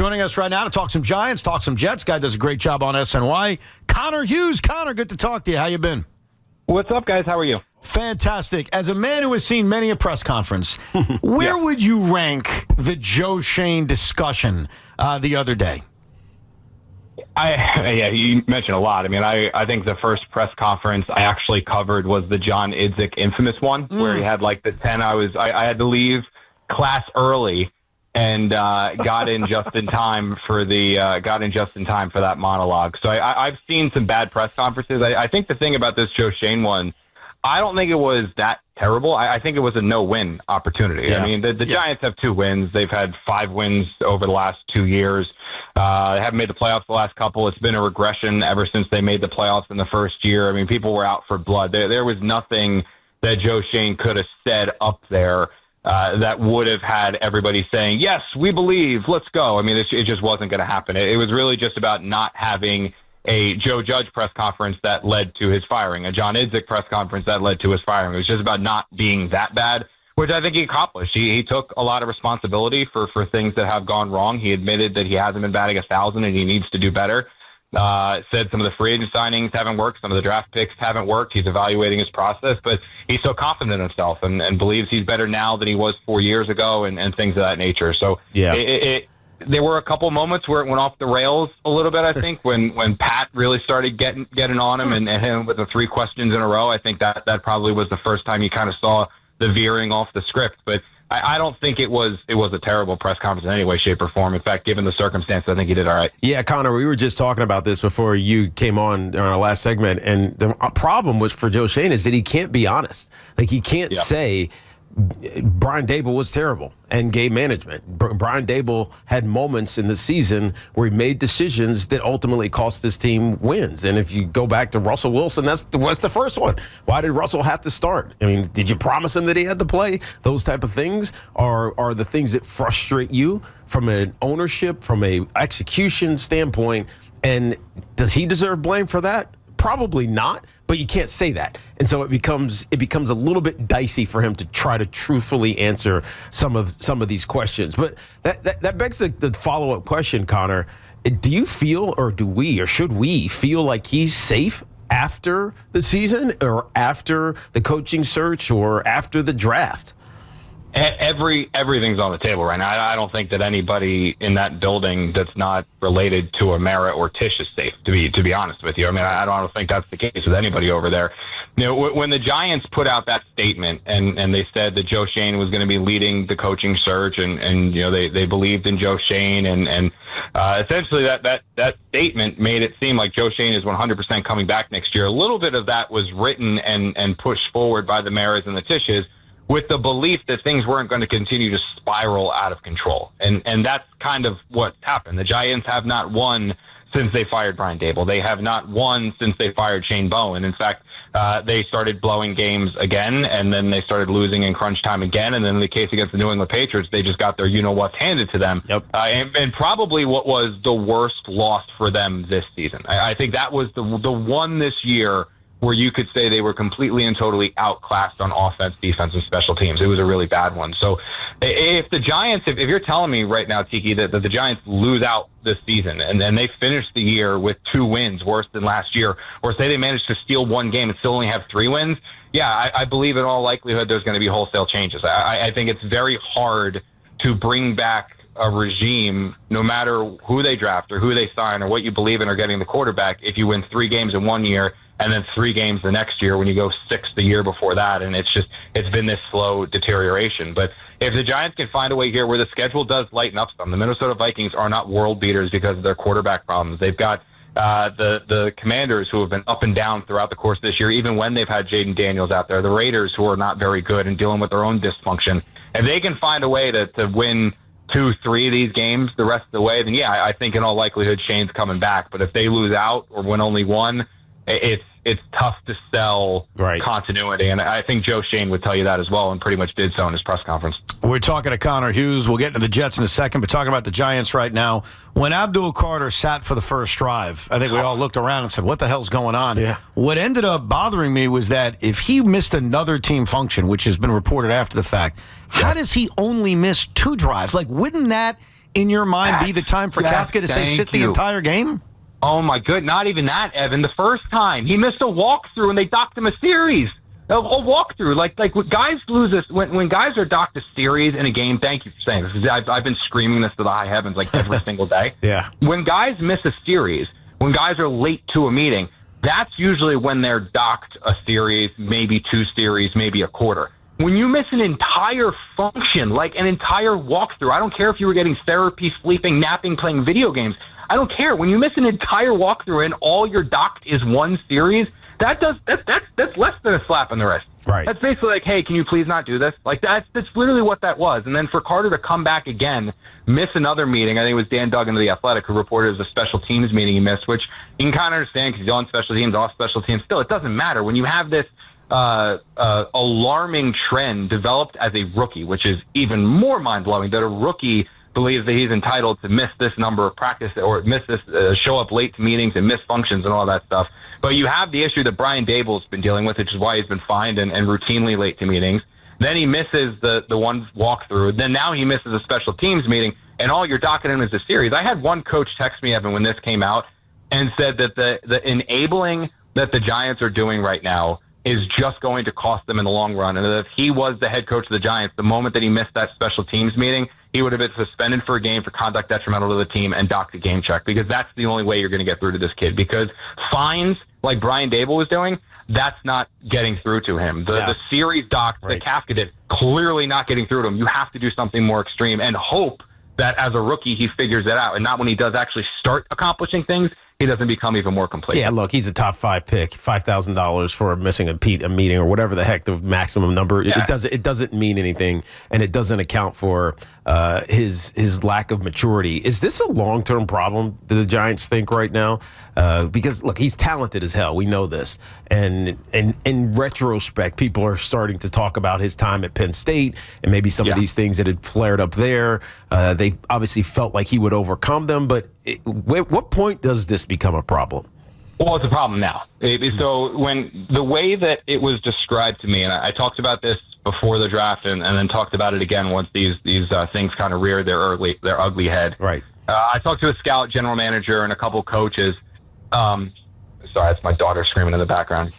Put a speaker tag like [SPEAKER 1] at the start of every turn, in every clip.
[SPEAKER 1] Joining us right now to talk some Giants, talk some Jets. Guy does a great job on SNY. Connor Hughes. Connor, good to talk to you. How you been?
[SPEAKER 2] What's up, guys? How are you?
[SPEAKER 1] Fantastic. As a man who has seen many a press conference, where would you rank the Joe Schoen discussion the other day?
[SPEAKER 2] You mentioned a lot. I mean, I think the first press conference I actually covered was the John Idzik infamous one, where he had like the 10. I had to leave class early and got in just in time for that monologue. So I've seen some bad press conferences. I think the thing about this Joe Schoen one, I don't think it was that terrible. I think it was a no-win opportunity. Yeah. I mean, the Giants have 2 wins. They've had 5 wins over the last 2 years. They haven't made the playoffs the last couple. It's been a regression ever since they made the playoffs in the first year. I mean, people were out for blood. There was nothing that Joe Schoen could have said up there that would have had everybody saying, yes, we believe, let's go. I mean, it just wasn't going to happen. It was really just about not having a Joe Judge press conference that led to his firing, a John Idzik press conference that led to his firing. It was just about not being that bad, which I think he accomplished. He took a lot of responsibility for things that have gone wrong. He admitted that he hasn't been batting 1,000 and he needs to do better. Said some of the free agent signings haven't worked. Some of the draft picks haven't worked. He's evaluating his process, but he's so confident in himself and believes he's better now than he was 4 years ago and things of that nature. So there were a couple moments where it went off the rails a little bit, I think, when Pat really started getting on him and him with the 3 questions in a row. I think that probably was the first time you kind of saw the veering off the script. But I don't think it was a terrible press conference in any way, shape, or form. In fact, given the circumstances, I think he did all right.
[SPEAKER 3] Yeah, Connor, we were just talking about this before you came on our last segment, and the problem was for Joe Schoen is that he can't be honest. Like, he can't say Brian Daboll was terrible and game management. Brian Daboll had moments in the season where he made decisions that ultimately cost this team wins. And if you go back to Russell Wilson, that's the first one. Why did Russell have to start? I mean, did you promise him that he had to play? Those type of things are the things that frustrate you from an ownership, from a execution standpoint. And does he deserve blame for that? Probably not, but you can't say that. And so it becomes a little bit dicey for him to try to truthfully answer some of these questions. But that begs the follow-up question, Connor. Do you feel, or should we feel like he's safe after the season or after the coaching search or after the draft?
[SPEAKER 2] Everything's on the table right now. I don't think that anybody in that building that's not related to Amara or Tish is safe, to be honest with you. I mean, I don't think that's the case with anybody over there. You know, when the Giants put out that statement and they said that Joe Schoen was going to be leading the coaching search and you know, they believed in Joe Schoen and essentially that statement made it seem like Joe Schoen is 100% coming back next year. A little bit of that was written and pushed forward by the Maras and the Tishes, with the belief that things weren't going to continue to spiral out of control. And that's kind of what's happened. The Giants have not won since they fired Brian Daboll. They have not won since they fired Shane Bowen. In fact, they started blowing games again, and then they started losing in crunch time again. And then in the case against the New England Patriots, they just got their you-know-what's handed to them.
[SPEAKER 3] Yep.
[SPEAKER 2] And probably what was the worst loss for them this season. I think that was the one this year where you could say they were completely and totally outclassed on offense, defense, and special teams. It was a really bad one. So if the Giants, if you're telling me right now, Tiki, that the Giants lose out this season and then they finish the year with 2 wins worse than last year, or say they managed to steal 1 game and still only have 3 wins, I believe in all likelihood there's going to be wholesale changes. I think it's very hard to bring back a regime, no matter who they draft or who they sign or what you believe in or getting the quarterback, if you win 3 games in 1 year and then 3 games the next year when you go 6 the year before that. And it's been this slow deterioration. But if the Giants can find a way here where the schedule does lighten up some, the Minnesota Vikings are not world beaters because of their quarterback problems. They've got the Commanders, who have been up and down throughout the course of this year, even when they've had Jaden Daniels out there. The Raiders, who are not very good and dealing with their own dysfunction. If they can find a way to win 2, 3 of these games the rest of the way, then I think in all likelihood Shane's coming back. But if they lose out or win only 1, it's tough to sell continuity. And I think Joe Schoen would tell you that as well, and pretty much did so in his press conference.
[SPEAKER 1] We're talking to Connor Hughes. We'll get into the Jets in a second, but talking about the Giants right now. When Abdul Carter sat for the first drive, I think we all looked around and said, what the hell's going on?
[SPEAKER 3] Yeah.
[SPEAKER 1] What ended up bothering me was that if he missed another team function, which has been reported after the fact, how does he only miss 2 drives? Like, wouldn't that in your mind, be the time for Kafka to say sit the entire game?
[SPEAKER 2] Oh, my good. Not even that, Evan. The first time, he missed a walkthrough, and they docked him a series. A walkthrough. Like guys lose this. When guys are docked a series in a game, thank you for saying this. I've been screaming this to the high heavens like every single day.
[SPEAKER 3] Yeah.
[SPEAKER 2] When guys miss a series, when guys are late to a meeting, that's usually when they're docked a series, maybe 2 series, maybe a quarter. When you miss an entire function, like an entire walkthrough, I don't care if you were getting therapy, sleeping, napping, playing video games. I don't care. When you miss an entire walkthrough and all you're docked is 1 series, that's less than a slap on the wrist.
[SPEAKER 3] Right.
[SPEAKER 2] That's basically like, hey, can you please not do this? Like that's literally what that was. And then for Carter to come back again, miss another meeting. I think it was Dan Duggan of The Athletic who reported it was a special teams meeting he missed, which you can kind of understand because he's on special teams, off special teams. Still, it doesn't matter when you have this alarming trend developed as a rookie, which is even more mind blowing that a rookie believes that he's entitled to miss this number of practice or miss this, show up late to meetings and miss functions and all that stuff. But you have the issue that Brian Daboll's been dealing with, which is why he's been fined and routinely late to meetings. Then he misses the one walkthrough. Then now he misses a special teams meeting, and all you're docking him is a series. I had one coach text me, Evan, when this came out and said that the enabling that the Giants are doing right now is just going to cost them in the long run. And that if he was the head coach of the Giants, the moment that he missed that special teams meeting, he would have been suspended for a game for conduct detrimental to the team and docked a game check, because that's the only way you're going to get through to this kid. Because fines, like Brian Daboll was doing, that's not getting through to him. The series docked that Kafka did, clearly not getting through to him. You have to do something more extreme and hope that as a rookie he figures it out, and not when he does actually start accomplishing things, he doesn't become even more complete.
[SPEAKER 3] Yeah, look, he's a top 5 pick, $5,000 for missing a meeting or whatever the heck the maximum number. Yeah. It doesn't mean anything, and it doesn't account for his lack of maturity. Is this a long-term problem, do the Giants think right now? Because, look, he's talented as hell. We know this. And in retrospect, people are starting to talk about his time at Penn State and maybe some of these things that had flared up there. They obviously felt like he would overcome them. But at what point does this become a problem?
[SPEAKER 2] Well, it's a problem now. So when the way that it was described to me, and I talked about this before the draft and then talked about it again once these things kind of reared their ugly head.
[SPEAKER 3] Right.
[SPEAKER 2] I talked to a scout, general manager, and a couple coaches. Sorry, that's my daughter screaming in the background.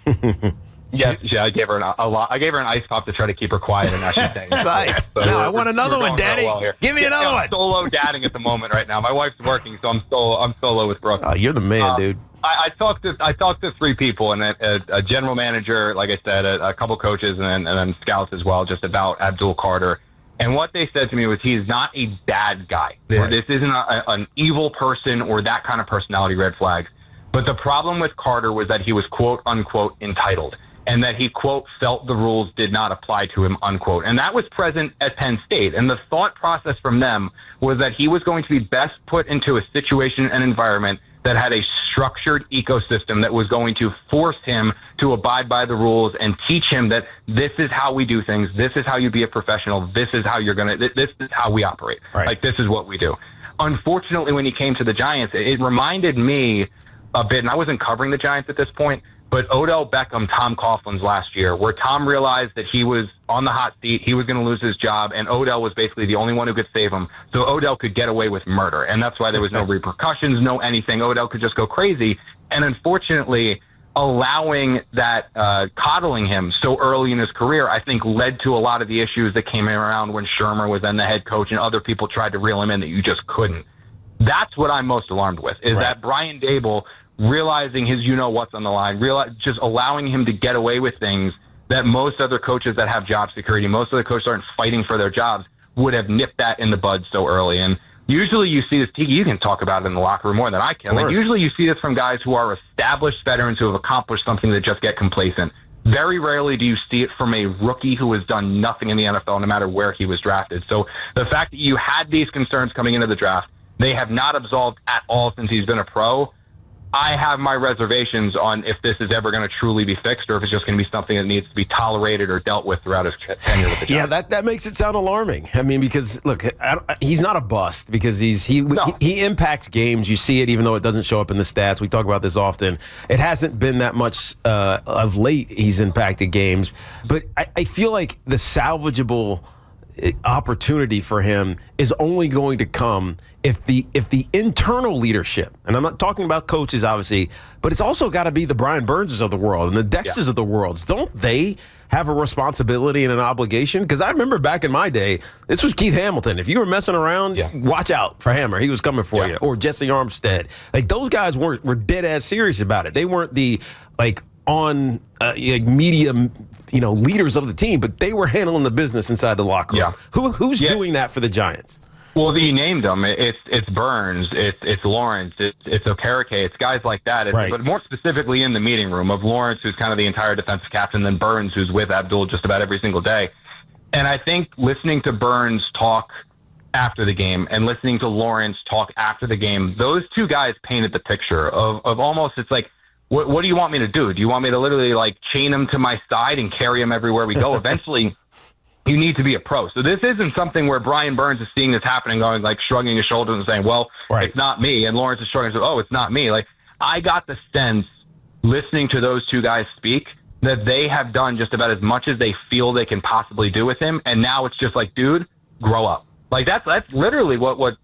[SPEAKER 2] Yeah, I gave her I gave her an ice pop to try to keep her quiet, and now she's saying
[SPEAKER 3] nice.
[SPEAKER 2] So
[SPEAKER 3] no, I want another one, Daddy. Give me another one.
[SPEAKER 2] I'm solo dadding at the moment right now. My wife's working, so I'm solo with Brooke.
[SPEAKER 3] Oh, you're the man, dude.
[SPEAKER 2] I talked to 3 people, and a general manager, like I said, a couple coaches, and then scouts as well, just about Abdul Carter. And what they said to me was he's not a bad guy. Right. This isn't an evil person or that kind of personality red flags. But the problem with Carter was that he was quote unquote entitled, and that he quote felt the rules did not apply to him unquote. And that was present at Penn State. And the thought process from them was that he was going to be best put into a situation and environment that had a structured ecosystem that was going to force him to abide by the rules and teach him that this is how we do things. This is how you be a professional. This is how this is how we operate.
[SPEAKER 3] Right.
[SPEAKER 2] Like, this is what we do. Unfortunately, when he came to the Giants, it reminded me a bit, and I wasn't covering the Giants at this point, but Odell Beckham, Tom Coughlin's last year, where Tom realized that he was on the hot seat, he was going to lose his job, and Odell was basically the only one who could save him. So Odell could get away with murder, and that's why there was no repercussions, no anything. Odell could just go crazy. And unfortunately, allowing that, coddling him so early in his career, I think led to a lot of the issues that came around when Shermer was then the head coach and other people tried to reel him in that you just couldn't. That's what I'm most alarmed with, is that Brian Daboll, realizing his what's on the line, just allowing him to get away with things that most other coaches that have job security, most other coaches aren't fighting for their jobs, would have nipped that in the bud so early. And usually you see this, Tiki, you can talk about it in the locker room more than I can. Like, usually you see this from guys who are established veterans who have accomplished something that just get complacent. Very rarely do you see it from a rookie who has done nothing in the NFL, no matter where he was drafted. So the fact that you had these concerns coming into the draft, they have not absolved at all since he's been a pro. I have my reservations on if this is ever going to truly be fixed, or if it's just going to be something that needs to be tolerated or dealt with throughout his tenure with the Giants.
[SPEAKER 3] Yeah, that makes it sound alarming. I mean, because look, he's not a bust, because he impacts games. You see it, even though it doesn't show up in the stats. We talk about this often. It hasn't been that much of late. He's impacted games, but I feel like the salvageable opportunity for him is only going to come if the internal leadership, and I'm not talking about coaches obviously, but it's also got to be the Brian Burnses of the world and the Dexes of the world. Don't they have a responsibility and an obligation? Because I remember back in my day, this was Keith Hamilton. If you were messing around, watch out for Hammer. He was coming for you. Or Jesse Armstead. Like, those guys were dead ass serious about it. They weren't the on media, leaders of the team, but they were handling the business inside the locker room. Who's doing that for the Giants?
[SPEAKER 2] Well, you named them. It's Burns, it's Lawrence, it's Okereke, it's guys like that. But more specifically in the meeting room of Lawrence, who's kind of the entire defensive captain, then Burns, who's with Abdul just about every single day. And I think listening to Burns talk after the game and listening to Lawrence talk after the game, those two guys painted the picture of almost, it's like, what do you want me to do? Do you want me to literally chain him to my side and carry him everywhere we go? Eventually, you need to be a pro. So this isn't something where Brian Burns is seeing this happening, going shrugging his shoulders and saying, well, it's not me. And Lawrence is shrugging and saying, oh, it's not me. I got the sense listening to those two guys speak that they have done just about as much as they feel they can possibly do with him. And now it's just dude, grow up. That's literally what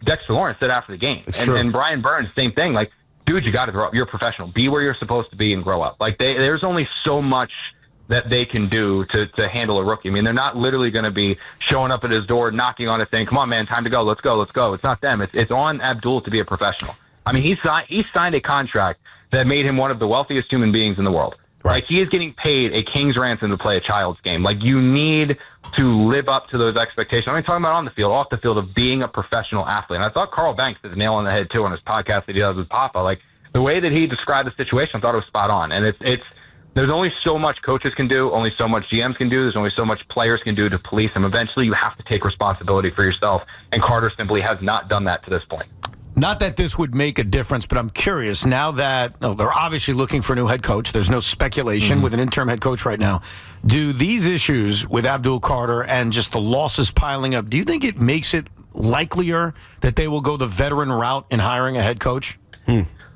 [SPEAKER 2] Dexter Lawrence said after the game. And Brian Burns, same thing. Dude, you got to grow up. You're a professional. Be where you're supposed to be and grow up. There's only so much that they can do to handle a rookie. I mean, they're not literally going to be showing up at his door, knocking on it, saying, come on, man, time to go. Let's go. It's not them. It's on Abdul to be a professional. I mean, he signed a contract that made him one of the wealthiest human beings in the world. Right. He is getting paid a king's ransom to play a child's game. You need to live up to those expectations. I'm talking about on the field, off the field, of being a professional athlete. And I thought Carl Banks hit the nail on the head, too, on his podcast that he does with Papa. The way that he described the situation, I thought it was spot on. And it's there's only so much coaches can do, only so much GMs can do, there's only so much players can do to police them. Eventually, you have to take responsibility for yourself. And Carter simply has not done that to this point.
[SPEAKER 1] Not that this would make a difference, but I'm curious, now that they're obviously looking for a new head coach, there's no speculation with an interim head coach right now. Do these issues with Abdul Carter and just the losses piling up, do you think it makes it likelier that they will go the veteran route in hiring a head coach?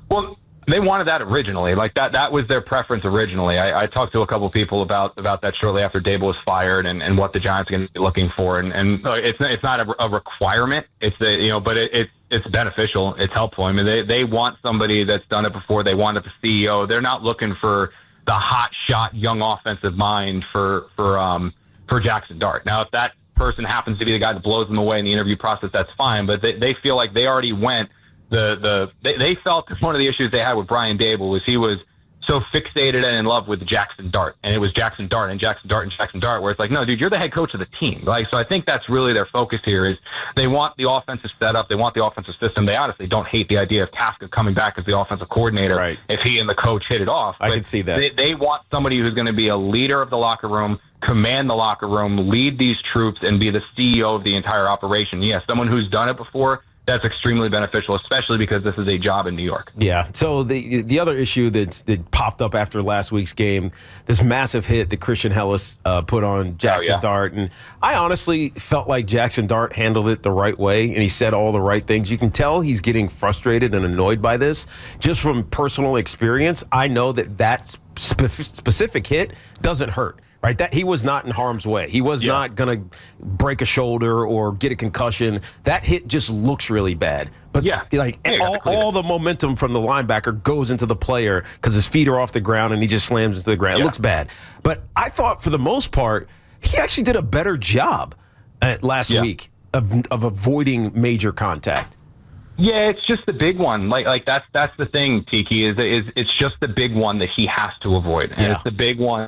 [SPEAKER 2] Well, they wanted that originally. That was their preference originally. I talked to a couple people about that shortly after Daboll was fired and what the Giants are going to be looking for. And it's not a requirement. It's but it's beneficial. It's helpful. I mean, they want somebody that's done it before. They want the CEO. They're not looking for the hot shot young offensive mind for Jackson Dart. Now, if that person happens to be the guy that blows them away in the interview process, that's fine. But they feel like they already went. They felt that one of the issues they had with Brian Daboll was he was so fixated and in love with Jackson Dart, and it was Jackson Dart and Jackson Dart and Jackson Dart, where it's no, dude, you're the head coach of the team. So I think that's really their focus here is they want the offensive setup, they want the offensive system. They honestly don't hate the idea of Kafka coming back as the offensive coordinator if he and the coach hit it off.
[SPEAKER 3] I can see that.
[SPEAKER 2] They want somebody who's going to be a leader of the locker room, command the locker room, lead these troops, and be the CEO of the entire operation. Yeah, someone who's done it before. That's extremely beneficial, especially because this is a job in New York.
[SPEAKER 3] Yeah. So the other issue that popped up after last week's game, this massive hit that Christian Hellis put on Jackson Dart, and I honestly felt like Jackson Dart handled it the right way, and he said all the right things. You can tell he's getting frustrated and annoyed by this. Just from personal experience, I know that specific hit doesn't hurt. Right, that he was not in harm's way. He was not going to break a shoulder or get a concussion. That hit just looks really bad. But all the momentum from the linebacker goes into the player because his feet are off the ground and he just slams into the ground. It looks bad. But I thought for the most part, he actually did a better job last week of avoiding major contact.
[SPEAKER 2] Yeah, it's just the big one. That's the thing, Tiki, is it's just the big one that he has to avoid. And it's the big one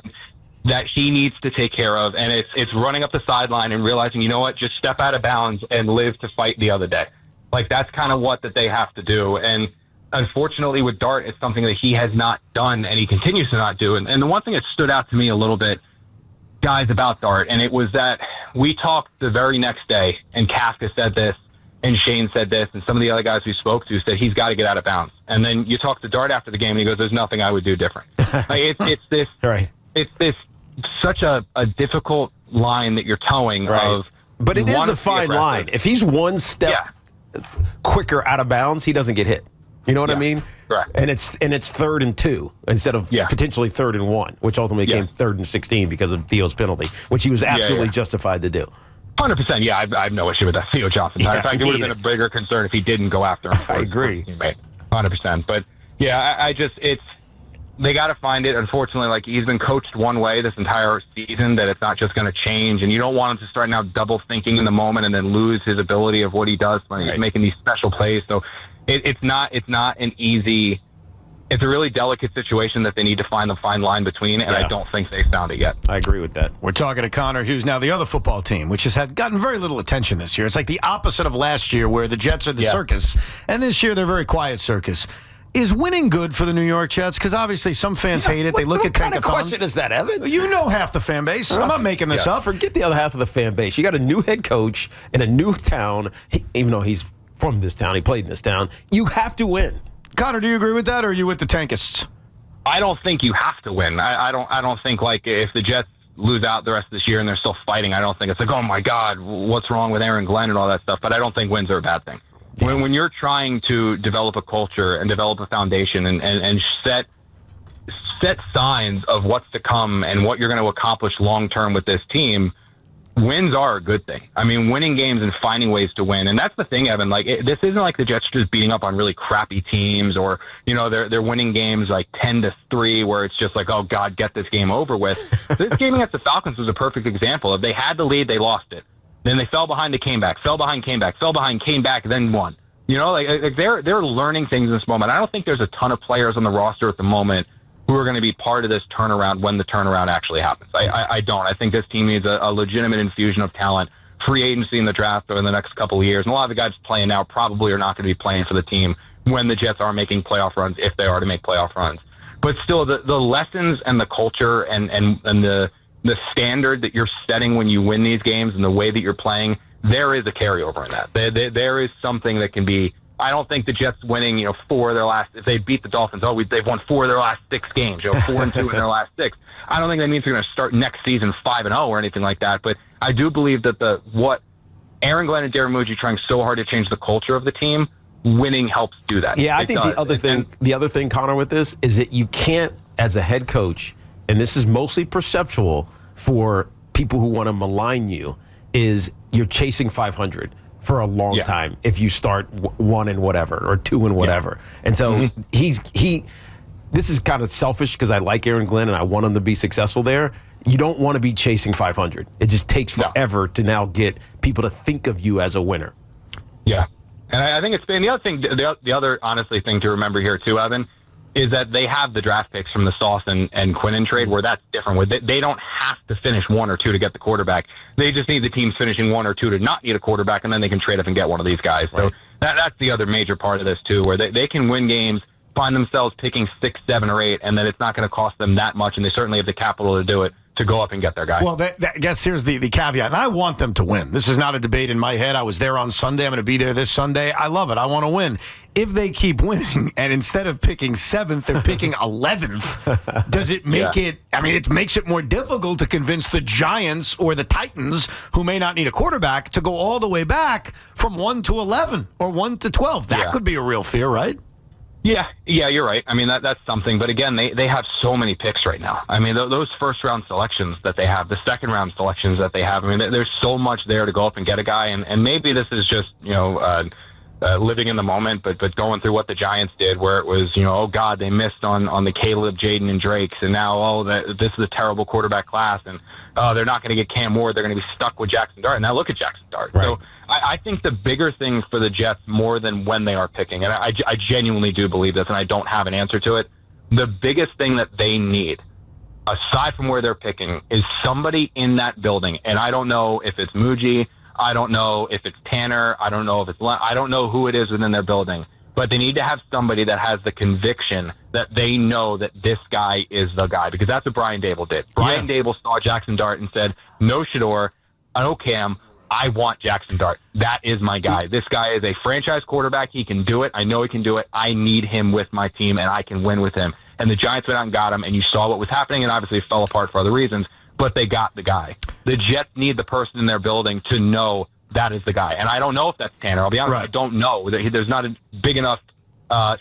[SPEAKER 2] that he needs to take care of, and it's running up the sideline and realizing, you know what, just step out of bounds and live to fight the other day. That's kind of what that they have to do. And unfortunately with Dart, it's something that he has not done and he continues to not do. And the one thing that stood out to me a little bit, guys, about Dart, and it was that we talked the very next day, and Kafka said this, and Shane said this, and some of the other guys we spoke to said he's got to get out of bounds. And then you talk to Dart after the game, and he goes, there's nothing I would do different. It's this right. It's this such a difficult line that you're towing of.
[SPEAKER 3] But it is a fine line. If he's one step quicker out of bounds, he doesn't get hit. You know what I mean?
[SPEAKER 2] Correct.
[SPEAKER 3] And it's 3rd and 2 instead of potentially 3rd and 1, which ultimately became 3rd and 16 because of Theo's penalty, which he was absolutely justified to do.
[SPEAKER 2] 100%. Yeah, I have no issue with that Theo Johnson. In fact, it would have been a bigger concern if he didn't go after him.
[SPEAKER 3] I agree.
[SPEAKER 2] 100%. But yeah, I just they got to find it. Unfortunately, like, he's been coached one way this entire season that it's not just going to change, and you don't want him to start now double thinking in the moment and then lose his ability of what he does when he's making these special plays. So it's not an easy. It's a really delicate situation that they need to find the fine line between, and I don't think they've found it yet.
[SPEAKER 3] I agree with that.
[SPEAKER 1] We're talking to Connor Hughes now, the other football team, which has gotten very little attention this year. It's like the opposite of last year, where the Jets are the circus, and this year they're very quiet circus. Is winning good for the New York Jets? Because obviously some fans hate it. They look at Tankathon.
[SPEAKER 3] What kind of question is that, Evan?
[SPEAKER 1] You know half the fan base. I'm not making this up.
[SPEAKER 3] Forget the other half of the fan base. You got a new head coach in a new town. Even though he's from this town, he played in this town. You have to win.
[SPEAKER 1] Connor, do you agree with that, or are you with the Tankists?
[SPEAKER 2] I don't think you have to win. I don't think, like, if the Jets lose out the rest of this year and they're still fighting, I don't think it's like, oh my God, what's wrong with Aaron Glenn and all that stuff. But I don't think wins are a bad thing. When you're trying to develop a culture and develop a foundation and set signs of what's to come and what you're going to accomplish long term with this team, wins are a good thing. I mean, winning games and finding ways to win. And that's the thing, Evan. Like, this isn't like the Jets just beating up on really crappy teams, or, you know, they're winning games like 10-3 where it's just like, oh God, get this game over with. This game against the Falcons was a perfect example. If they had the lead, they lost it. Then they fell behind, they came back, fell behind, came back, fell behind, came back, then won. You know, like they're learning things in this moment. I don't think there's a ton of players on the roster at the moment who are going to be part of this turnaround when the turnaround actually happens. I don't. I think this team needs a legitimate infusion of talent, free agency in the draft over the next couple of years. And a lot of the guys playing now probably are not going to be playing for the team when the Jets are making playoff runs, if they are to make playoff runs. But still, the lessons and the culture and the standard that you're setting when you win these games and the way that you're playing, there is a carryover in that. There is something that can be. I don't think the Jets winning, 4 of their last. If they beat the Dolphins, they've won 4 of their last 6 games. 4-2 in their last 6. I don't think that means they're going to start next season 5-0 or anything like that. But I do believe that what Aaron Glenn and Darren Muji trying so hard to change the culture of the team, winning helps do that.
[SPEAKER 3] Yeah, I think the other thing, Connor, with this is that you can't, as a head coach, and this is mostly perceptual for people who want to malign you, is you're chasing 500 for a long time if you start 1 and whatever or 2 and whatever. And so this is kind of selfish because I like Aaron Glenn and I want him to be successful there. You don't want to be chasing 500. It just takes forever to now get people to think of you as a winner.
[SPEAKER 2] Yeah. And I think it's been the other thing, the other honestly thing to remember here too, Evan, is that they have the draft picks from the Sauce and Quinnen trade where that's different. Where they don't have to finish 1 or 2 to get the quarterback. They just need the teams finishing 1 or 2 to not need a quarterback, and then they can trade up and get one of these guys. Right. So that's the other major part of this too, where they can win games, find themselves picking 6, 7, or 8, and then it's not going to cost them that much, and they certainly have the capital to do it, to go up and get their guy.
[SPEAKER 1] Well, I guess here's the caveat, and I want them to win. This is not a debate in my head. I was there on Sunday. I'm going to be there this Sunday. I love it. I want to win. If they keep winning, and instead of picking 7th, they're picking 11th, does it make it, I mean, it makes it more difficult to convince the Giants or the Titans, who may not need a quarterback, to go all the way back from 1 to 11 or 1 to 12. That could be a real fear, right?
[SPEAKER 2] Yeah, you're right. I mean, that's something. But again, they have so many picks right now. I mean, those first-round selections that they have, the second-round selections that they have, I mean, there's so much there to go up and get a guy. And maybe this is just, living in the moment, but going through what the Giants did, where it was, oh God, they missed on the Caleb, Jaden, and Drakes, and now this is a terrible quarterback class, and they're not going to get Cam Ward, they're going to be stuck with Jackson Dart. And now look at Jackson Dart. Right. So I think the bigger thing for the Jets, more than when they are picking, and I genuinely do believe this, and I don't have an answer to it, the biggest thing that they need, aside from where they're picking, is somebody in that building. And I don't know if it's Muji, I don't know if it's Tanner, I don't know who it is within their building, but they need to have somebody that has the conviction that they know that this guy is the guy, because that's what Brian Daboll did. Brian Daboll saw Jackson Dart and said, no Shador, no Cam, I want Jackson Dart. That is my guy. This guy is a franchise quarterback. He can do it. I know he can do it. I need him with my team, and I can win with him. And the Giants went out and got him, and you saw what was happening, and obviously it fell apart for other reasons, but they got the guy. The Jets need the person in their building to know that is the guy. And I don't know if that's Tanner. I'll be honest, I don't know. There's not a big enough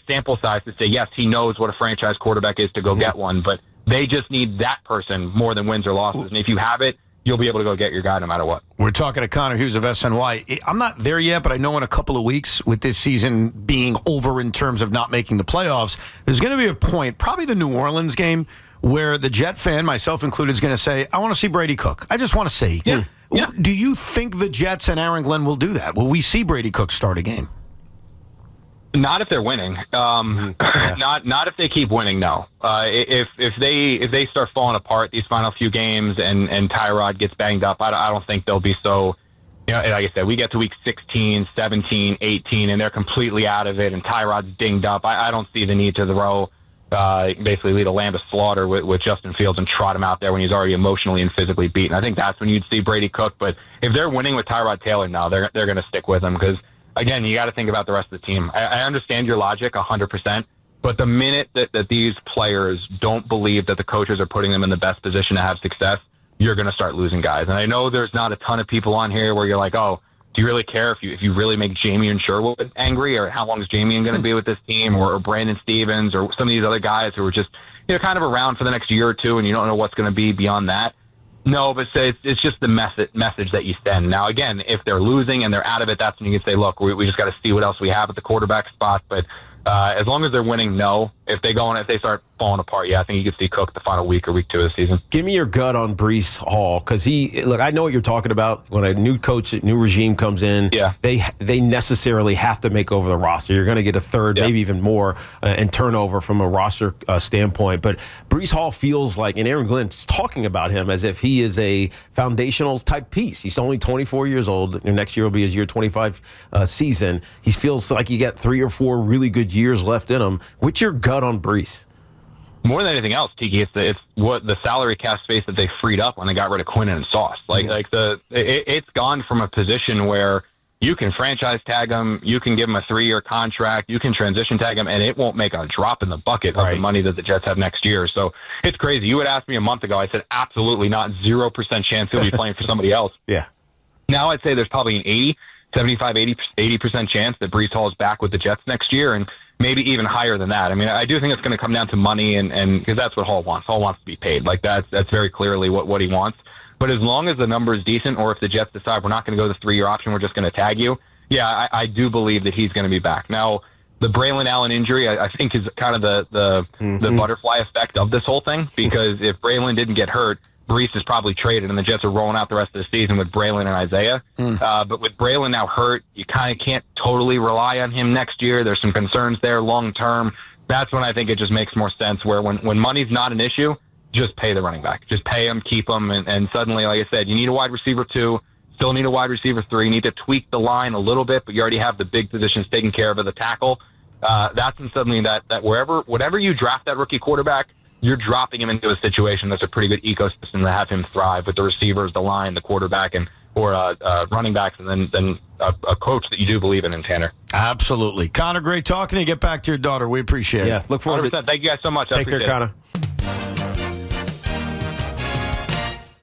[SPEAKER 2] sample size to say, yes, he knows what a franchise quarterback is to go get one, but they just need that person more than wins or losses. And if you have it, you'll be able to go get your guy no matter what.
[SPEAKER 1] We're talking to Connor Hughes of SNY. I'm not there yet, but I know in a couple of weeks, with this season being over in terms of not making the playoffs, there's going to be a point, probably the New Orleans game, where the Jet fan, myself included, is going to say, I want to see Brady Cook. I just want to see.
[SPEAKER 2] Yeah. Yeah.
[SPEAKER 1] Do you think the Jets and Aaron Glenn will do that? Will we see Brady Cook start a game?
[SPEAKER 2] Not if they're winning. Not if they keep winning. No. If they start falling apart these final few games and Tyrod gets banged up, I don't think they'll be so. Like I said, we get to week 16, 17, 18, and they're completely out of it, and Tyrod's dinged up. I don't see the need to throw, basically lead a lamb to slaughter with Justin Fields and trot him out there when he's already emotionally and physically beaten. I think that's when you'd see Brady Cook. But if they're winning with Tyrod Taylor now, they're going to stick with him because. Again, you got to think about the rest of the team. I understand your logic 100%, but the minute that these players don't believe that the coaches are putting them in the best position to have success, you're going to start losing guys. And I know there's not a ton of people on here where you're like, oh, do you really care if you really make Jamie and Sherwood angry, or how long is Jamie going to be with this team, or Brandon Stevens, or some of these other guys who are just kind of around for the next year or two, and you don't know what's going to be beyond that. No, but it's just the message that you send. Now, again, if they're losing and they're out of it, that's when you can say, look, we just got to see what else we have at the quarterback spot. But as long as they're winning, no. If they start falling apart, yeah, I think you can see Cook the final week or week 2 of the season.
[SPEAKER 3] Give me your gut on Breece Hall, because I know what you're talking about. When a new coach, new regime comes in, they necessarily have to make over the roster. You're going to get a third, maybe even more, and turnover from a roster standpoint. But Breece Hall feels like, and Aaron Glenn's talking about him as if he is a foundational type piece. He's only 24 years old. Next year will be his year 25 season. He feels like he got 3 or 4 really good years left in him. What's your gut on Breece?
[SPEAKER 2] More than anything else, Tiki, it's what the salary cap space that they freed up when they got rid of Quinnen and Sauce. It's gone from a position where you can franchise tag him, you can give him a 3-year contract, you can transition tag him, and it won't make a drop in the bucket of the money that the Jets have next year. So it's crazy. You would ask me a month ago, I said absolutely not, 0% chance he'll be playing for somebody else.
[SPEAKER 3] Yeah.
[SPEAKER 2] Now I'd say there's probably an 80% chance that Breece Hall is back with the Jets next year, and maybe even higher than that. I mean, I do think it's going to come down to money, and because that's what Hall wants. Hall wants to be paid. That's very clearly what he wants. But as long as the number is decent, or if the Jets decide we're not going to go the 3-year option, we're just going to tag you, I do believe that he's going to be back. Now, the Braylon Allen injury, I think, is kind of the butterfly effect of this whole thing, because if Braylon didn't get hurt, Breece is probably traded, and the Jets are rolling out the rest of the season with Braylon and Isaiah. But with Braylon now hurt, you kind of can't totally rely on him next year. There's some concerns there long term. That's when I think it just makes more sense, where when money's not an issue, just pay the running back. Just pay him, keep him, and suddenly, like I said, you need a wide receiver 2, still need a wide receiver 3, you need to tweak the line a little bit, but you already have the big positions taken care of the tackle. That's when suddenly that whatever you draft that rookie quarterback, you're dropping him into a situation that's a pretty good ecosystem to have him thrive with the receivers, the line, the quarterback, or running backs, and then a coach that you do believe in Tanner.
[SPEAKER 1] Absolutely. Connor, great talking to you. Get back to your daughter. We appreciate it.
[SPEAKER 3] Yeah, look forward to it.
[SPEAKER 2] Thank you guys so much.
[SPEAKER 3] Take care, Connor.